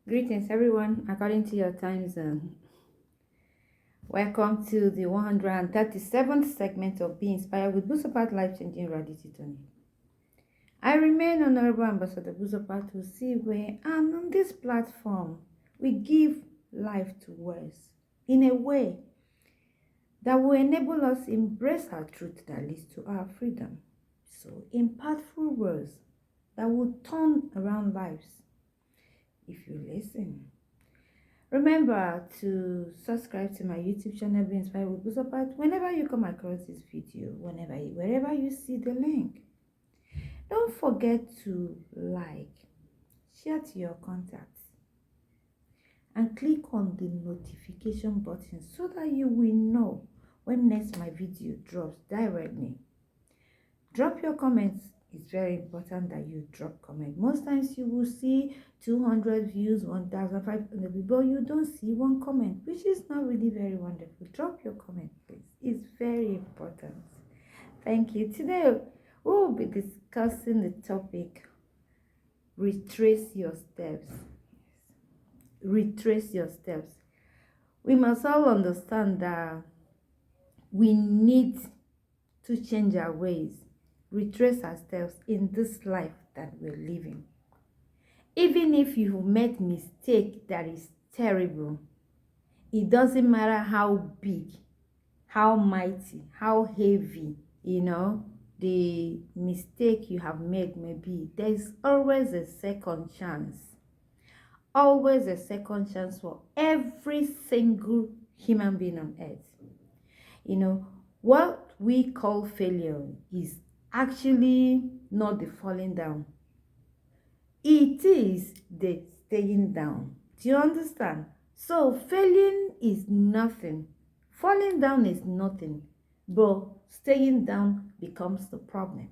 Greetings, everyone, according to your time zone. Welcome to the 137th segment of Be Inspired with Busopat Life Changing Reality Tony. I remain Honorable Ambassador Busopat Usigwe, and on this platform, we give life to words in a way that will enable us embrace our truth that leads to our freedom. So, impactful words that will turn around lives if you listen. Remember to subscribe to my YouTube channel, Be Inspired with Busopat, whenever you come across this video, wherever you see the link. Don't forget to like, share to your contacts, and click on the notification button so that you will know when next my video drops directly. Drop your comments. It's very important that you drop comment. Most times you will see 200 views, 1,500 people, but you don't see one comment, which is not really very wonderful. Drop your comment, please. It's very important. Thank you. Today we will be discussing the topic, retrace your steps. Retrace your steps. We must all understand that we need to change our ways, retrace our steps in this life that we're living. Even if you made mistake that is terrible, it doesn't matter how big, how mighty, how heavy, the mistake you have made may be. There is always a second chance. Always a second chance for every single human being on earth. What we call failure is actually not the falling down. It is the staying down. Do you understand? So failing is nothing. Falling down is nothing. But staying down becomes the problem.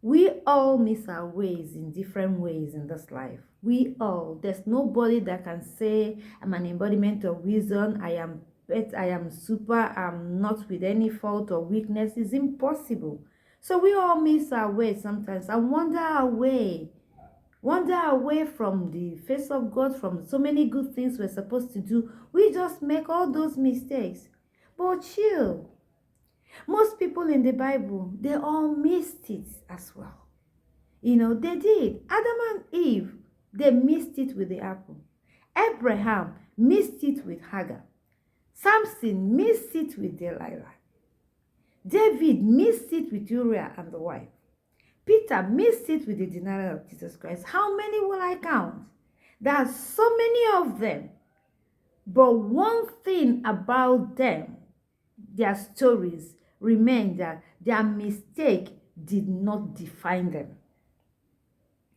We all miss our ways in different ways in this life. We all. There's nobody that can say, I'm an embodiment of wisdom. I am super. I'm not with any fault or weakness. It's impossible. So we all miss our way sometimes and wander away from the face of God, from so many good things we're supposed to do. We just make all those mistakes. But chill. Most people in the Bible, they all missed it as well. They did. Adam and Eve, they missed it with the apple. Abraham missed it with Hagar. Samson missed it with Delilah. David missed it with Uriah and the wife. Peter missed it with the denial of Jesus Christ. How many will I count? There are so many of them. But one thing about them, their stories remain that their mistake did not define them.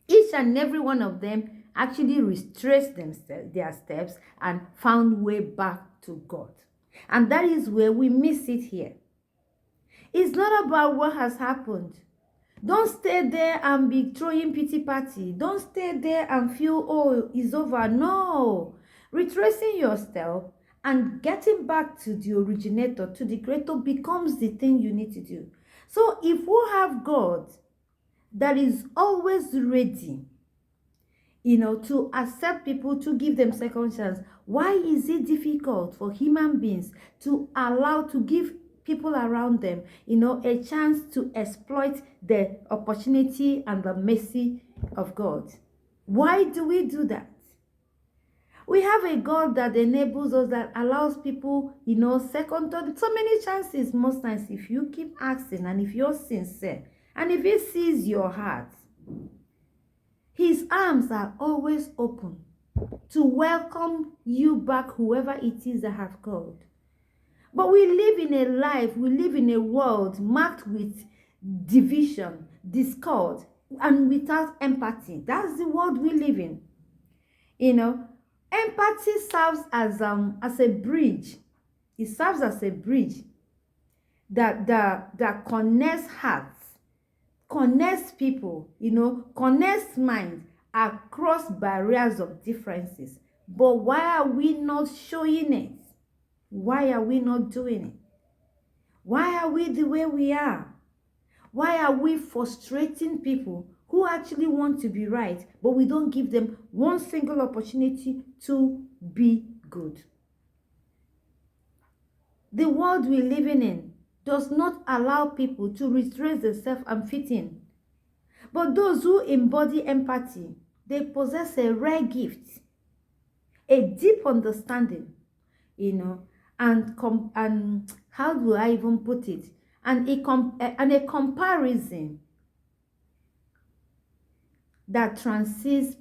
Each and every one of them actually retraced their steps and found way back to God. And that is where we miss it here. It's not about what has happened. Don't stay there and be throwing pity party. Don't stay there and feel, oh, it's over. No. Retracing your step and getting back to the originator, to the creator, becomes the thing you need to do. So if we have God that is always ready, to accept people, to give them second chance, why is it difficult for human beings to give people around them, a chance to exploit the opportunity and the mercy of God? Why do we do that? We have a God that enables us, that allows people, second, third, so many chances most times if you keep asking and if you're sincere and if he sees your heart. His arms are always open to welcome you back, whoever it is that have called. But we live in a world marked with division, discord, and without empathy. That's the world we live in. Empathy serves as a bridge. It serves as a bridge that connects hearts, connects people, connects minds, across barriers of differences. But why are we not showing it? Why are we not doing it? Why are we the way we are? Why are we frustrating people who actually want to be right, but we don't give them one single opportunity to be good? The world we're living in does not allow people to retrace themselves and fit in. But those who embody empathy, they possess a rare gift, a deep understanding, and how do I even put it? And a comparison that transcends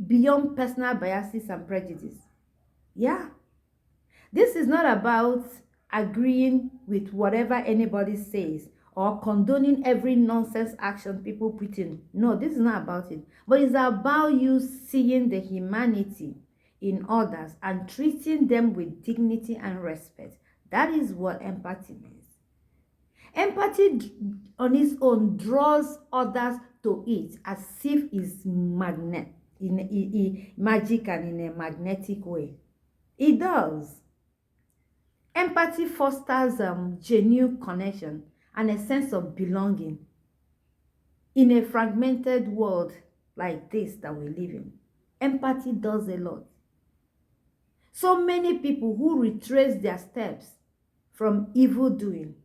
beyond personal biases and prejudice. Yeah. This is not about agreeing with whatever anybody says or condoning every nonsense action people put in. No, this is not about it. But it's about you seeing the humanity in others and treating them with dignity and respect. That is what empathy means. Empathy on its own draws others to it as if it's magic and in a magnetic way. It does. Empathy fosters genuine connection and a sense of belonging in a fragmented world like this that we live in. Empathy does a lot. So many people who retrace their steps from evil doing,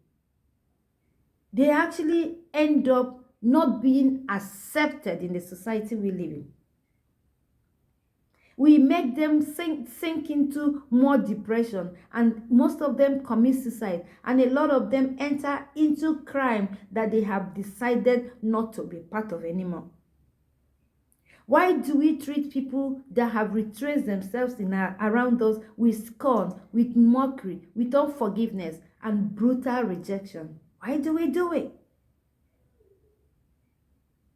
they actually end up not being accepted in the society we live in. We make them sink into more depression, and most of them commit suicide, and a lot of them enter into crime that they have decided not to be part of anymore. Why do we treat people that have retraced themselves around us with scorn, with mockery, with unforgiveness, and brutal rejection? Why do we do it?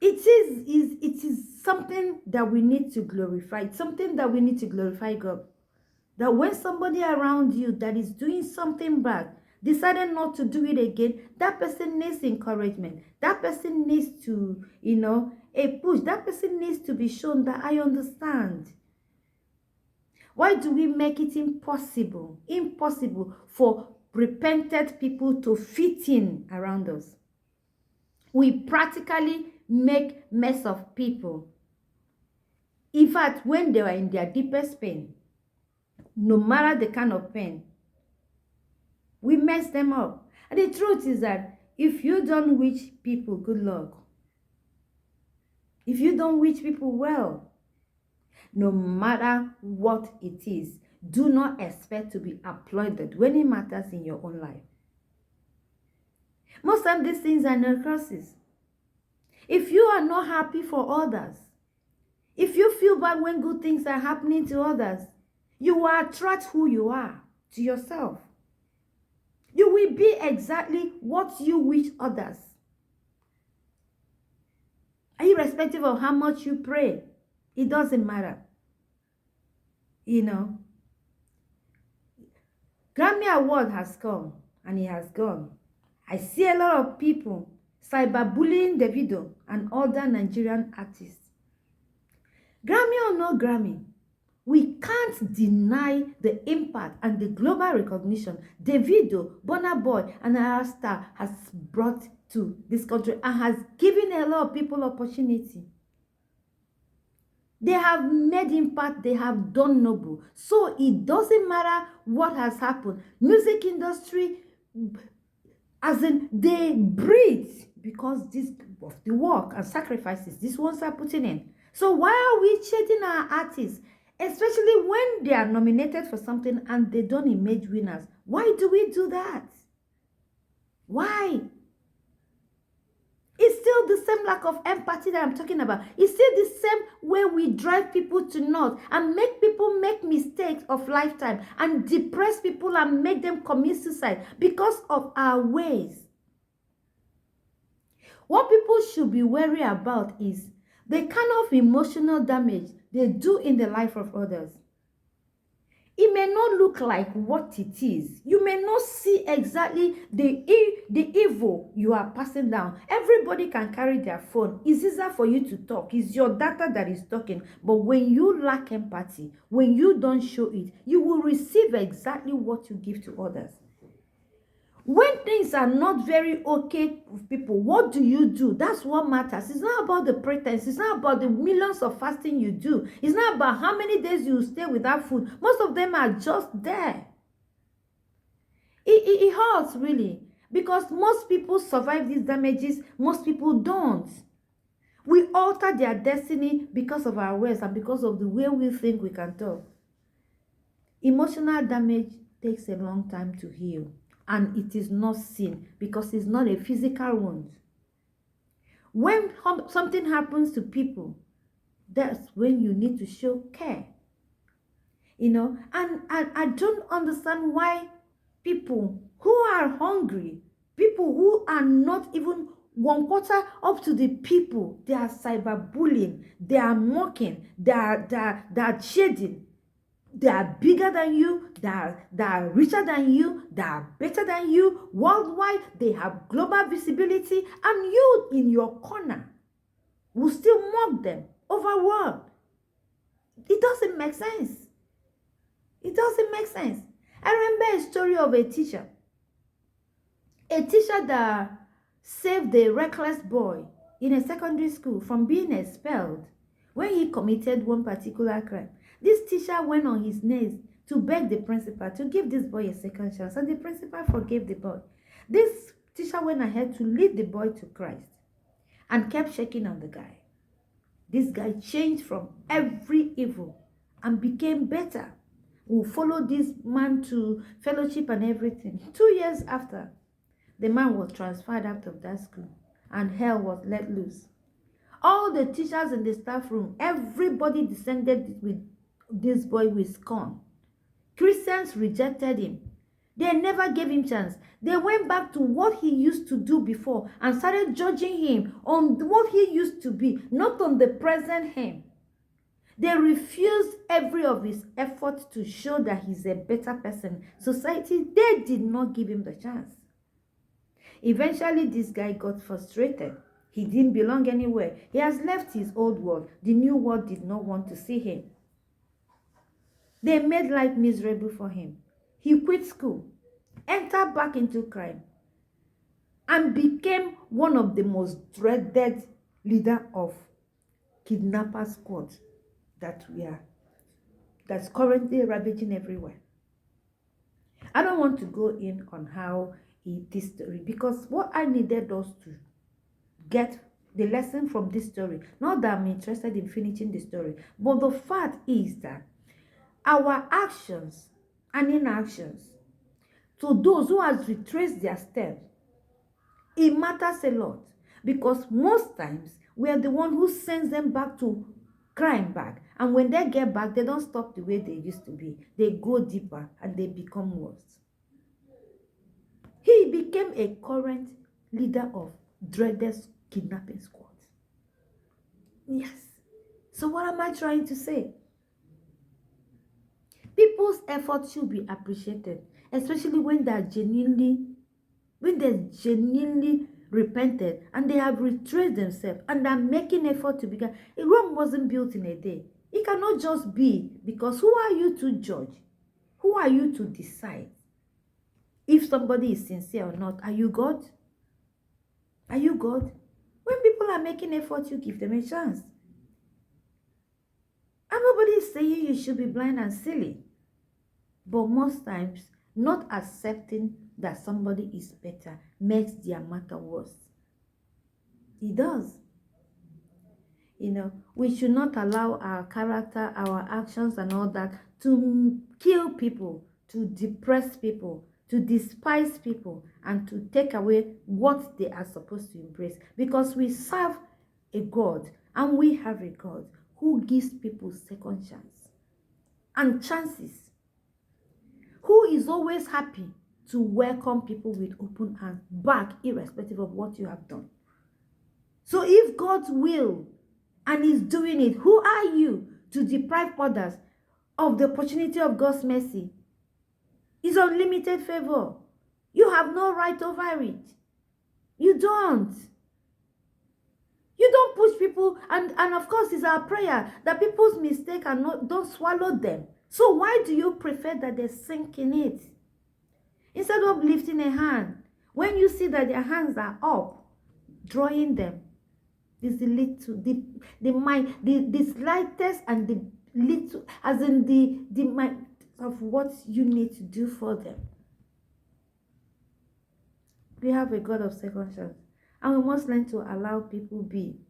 It is something that we need to glorify. It's something that we need to glorify God. That when somebody around you that is doing something bad decided not to do it again, that person needs encouragement. That person needs to, a push. That person needs to be shown that I understand. Why do we make it impossible for repentant people to fit in around us? We practically make mess of people. In fact, when they are in their deepest pain, no matter the kind of pain, we mess them up. And the truth is that if you don't wish people good luck, if you don't wish people well, no matter what it is, do not expect to be applauded when it matters in your own life. Most of these things are necrosis. If you are not happy for others, if you feel bad when good things are happening to others, you will attract who you are to yourself. You will be exactly what you wish others. Irrespective of how much you pray, it doesn't matter. Grammy Award has come and it has gone. I see a lot of people cyberbullying Davido and other Nigerian artists. Grammy or no Grammy, we can't deny the impact and the global recognition Davido, Burna Boy, and our star has brought to this country and has given a lot of people opportunity. They have made impact, they have done noble. So it doesn't matter what has happened. Music industry, as in, they breathe because of the work and sacrifices these ones are putting in. So why are we shading our artists, especially when they are nominated for something and they don't emerge winners? Why do we do that? Why? It's still the same lack of empathy that I'm talking about. It's still the same way we drive people to naught and make people make mistakes of lifetime and depress people and make them commit suicide because of our ways. What people should be wary about is the kind of emotional damage they do in the life of others. It may not look like what it is. You may not see exactly the evil you are passing down. Everybody can carry their phone. It's easier for you to talk. It's your data that is talking. But when you lack empathy, when you don't show it, you will receive exactly what you give to others. When things are not very okay with people, what do? That's what matters. It's not about the pretense. It's not about the millions of fasting you do. It's not about how many days you stay without food. Most of them are just there. It hurts, really. Because most people survive these damages. Most people don't. We alter their destiny because of our words and because of the way we think we can talk. Emotional damage takes a long time to heal. And it is not seen because it's not a physical wound. When something happens to people, that's when you need to show care. And I don't understand why people who are hungry, people who are not even 1/4 up to the people, they are cyberbullying, they are mocking, they are shading. They are bigger than you, they are richer than you, they are better than you, worldwide, they have global visibility, and you in your corner will still mock them over what? It doesn't make sense. It doesn't make sense. I remember a story of a teacher that saved a reckless boy in a secondary school from being expelled when he committed one particular crime. This teacher went on his knees to beg the principal to give this boy a second chance, and the principal forgave the boy. This teacher went ahead to lead the boy to Christ and kept checking on the guy. This guy changed from every evil and became better. We followed this man to fellowship and everything. 2 years after, the man was transferred out of that school and hell was let loose. All the teachers in the staff room, everybody descended with this boy with scorn. Christians rejected him. They never gave him chance. They went back to what he used to do before and started judging him on what he used to be, not on the present him. They refused every of his efforts to show that he's a better person. Society, they did not give him the chance. Eventually, this guy got frustrated. He didn't belong anywhere. He has left his old world. The new world did not want to see him. They made life miserable for him. He quit school, entered back into crime, and became one of the most dreaded leader of kidnapper squad that's currently ravaging everywhere. I don't want to go in on how this story, because what I needed us to get the lesson from this story, not that I'm interested in finishing the story, but the fact is that our actions and inactions to those who have retraced their steps, it matters a lot, because most times we are the one who sends them back to crime back, and when they get back, they don't stop the way they used to be. They go deeper and they become worse. He became a current leader of dreaded kidnapping squad. Yes. So what am I trying to say? People's efforts should be appreciated, especially when they genuinely repented and they have retraced themselves and are making effort to become. Rome wasn't built in a day. It cannot just be, because who are you to judge? Who are you to decide if somebody is sincere or not? Are you God? Are you God? When people are making effort, you give them a chance. And nobody is saying you should be blind and silly. But most times, not accepting that somebody is better makes their matter worse. It does. We should not allow our character, our actions and all that to kill people, to depress people, to despise people, and to take away what they are supposed to embrace. Because we serve a God, and we have a God who gives people second chance and chances, who is always happy to welcome people with open arms back, irrespective of what you have done. So if God's will and is doing it, who are you to deprive others of the opportunity of God's mercy. It's unlimited favor. You have no right over it. You don't. You don't push people, and of course it's our prayer that people's mistake and don't swallow them. So why do you prefer that they sink in it? Instead of lifting a hand, when you see that their hands are up, drawing them is the little, the mind, the slightest and the little, as in the mind of what you need to do for them. We have a God of second chance, and we must learn to allow people be.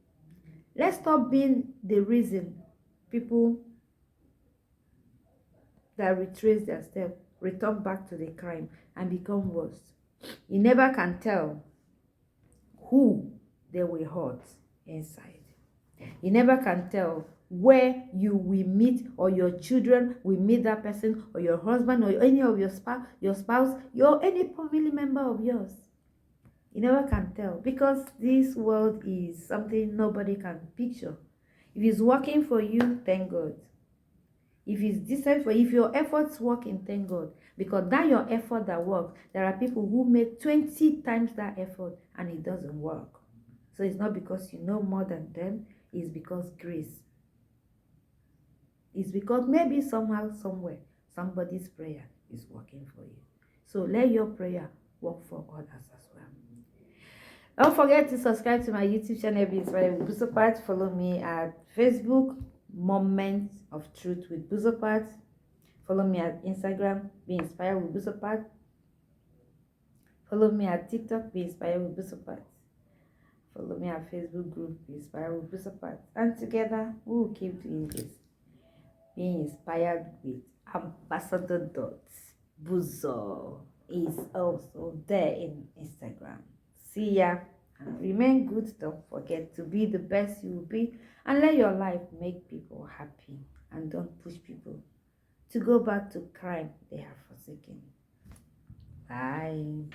Let's stop being the reason people that retrace their steps return back to the crime and become worse. You never can tell who they will hurt inside. You never can tell where you will meet, or your children will meet that person, or your husband, or any of your spouse, any family member of yours. You never can tell, because this world is something nobody can picture. If it's working for you, thank God. If it's decent for you, if your efforts working, thank God. Because that your effort that works, there are people who make 20 times that effort and it doesn't work. So it's not because you know more than them, it's because grace. It's because maybe somehow, somewhere, somebody's prayer is working for you. So let your prayer work for others as well. Don't forget to subscribe to my YouTube channel, Be Inspired with Busopat. Follow me at Facebook, Moments of Truth with Busopat. Follow me at Instagram, Be Inspired with Busopat. Follow me at TikTok, Be Inspired with Busopat. Follow me at Facebook group, Be Inspired with Busopat. And together, we will keep doing this. Being inspired with Ambassador Buzo is also there in Instagram. See ya, and remain good. Don't forget to be the best you will be, and let your life make people happy, and don't push people to go back to crime they have forsaken. Bye.